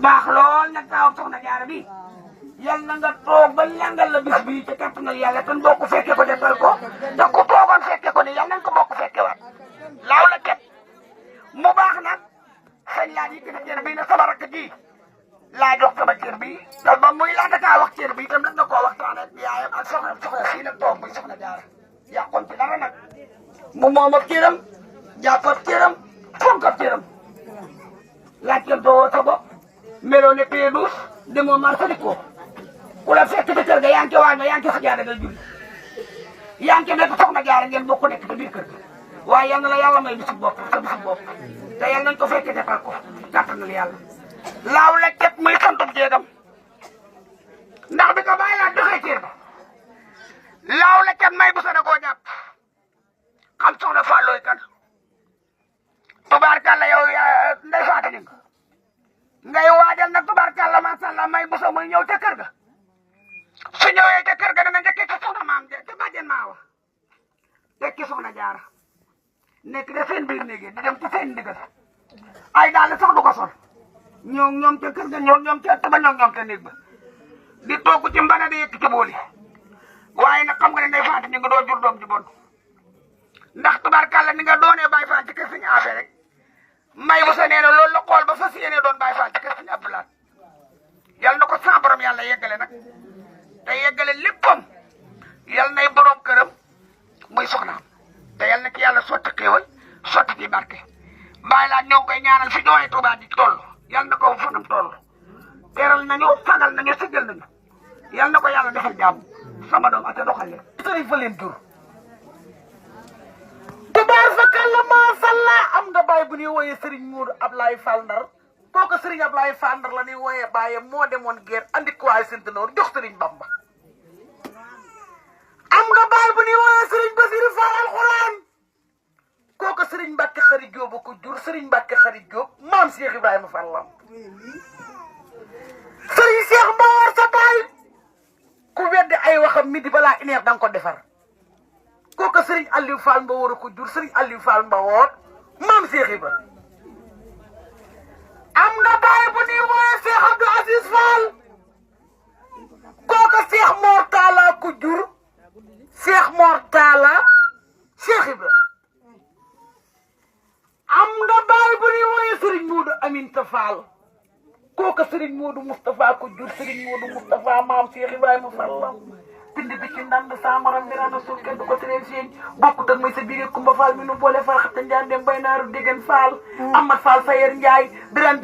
baax lool nag taaw soxna jaara bi yal na nga toog ba ñangal la bis bii ci kattanal yàlla tan bokk fekke ko defal ko te ku toogoon fekke ko ni yal nañ ko bokk fekke waat laaw la ket mu baax nag sañ laa yi gën a cër bii na sama rakk ji laa jox sama cër bii te ba muy laata kaa wax cër bii itam nag nga koo waxtaan ak yaayam ak soxna sii nag toog muy soxna jaara yàqoon ci dara nag mu moom ak cëram jàpp ak cëram fonk ak cëram laaj ko doo sa bopp meloo ne pee duus demoo marché di ko ku la fekk ci kër ga yaa ngi ci waañ ba yaa ngi ci sa jaara ngay julli yaa ngi ci nekk soxna jaara ngeen bokk nekk ci biir kër ga waaye yal na la yàlla may bisu bopp sa bisu bopp te yal nañ ko fekkee defal ko kàttanal yàlla laaw la ket muy santum jéegam ndax bi ko bàyyi laa doxee cër ba laaw la ket may bu sa da koo jàpp xam soxna Fallooy kan tubaarkàlla yow ndey faata ni ngay waajal nag tubaarkàlla macha allah may bu sa muy ñëw ca kër ga su ñëwee ca kër ga dana njëkkee ci soxna maam ja ca bàjjen maa wa tekki soxna jaara nekk de seen biir néegi di dem ci seen ndigal ay daal sax du ko sol ñoom ca kër ga ñoom ca ëtt ba ñoom ca néeg ba di togg ci mbana di yëkk ci booli waaye nag xam nga ne ndey faata ni nga doo jur doom ji bon ndax tubaarkàlla ni nga doonee Baay Faal ci kër Sëñ Afe rek may bu sa nee na loolu la xool ba fas yéene doon Baay Faal ci kër Sëñ Abdulaat yal na ko sa borom yàlla yeggale nag te yeggale léppam yal nay borom këram muy soxnaam te yal na ki yàlla sotti xéewal sotti ci barke Baay Laat ñoo ngi koy ñaanal fi doole Tuubaa di toll yal na ko fanam toll teral nañu sagal nañu siggal nañu yal na ko yàlla defal jàmm sama doom ate doxal leen sëriñ fa leen tur tubaar fa kàlla maa salla am nga baay bu ñuy wooyee Serigne Moudou Ablaye Fall Ndar kooku Serigne Ablaye Fall Ndar la ñuy wooyee bàyye moo demoon guerre andi ko waaye Sintenoor jox Serigne Bamba am nga baay bu ñuy wooyee Serigne Bassirou Fall alxuraan kooku Serigne Mbacke Xarit Diop ko jur Serigne Mbacke Xarit Diop maam Cheikh Ibrahima Fall lam Serigne Cheikh Mbawar sa baay ku weddi ay waxam midi balaa une heure da nga ko defar kooku Serigne Aliou Fall Mbawor ko jur Serigne Aliou Fall Mbawor maam Cheikh Ibra am nga baay bu ñuy wooyee Cheikh Abdou Aziz Fall kooku Cheikh Mor Talla ko jur Cheikh Mor Talla Cheikh Ibra am nga baay bu ñuy wooyee Serigne Modou Aminta Fall kooku Serigne Modou Moustapha ko jur Serigne Modou Moustapha maam Cheikh Ibrahima Fall pind bi ci ndand saamaram birana suuf kenn du ko teree feeñ bokkut ak mooy sa biir Kumba Fall mi nu boole fal xatta njaan dem bay naaru déggan Fall Amat Fall Sayer Ndiaye biran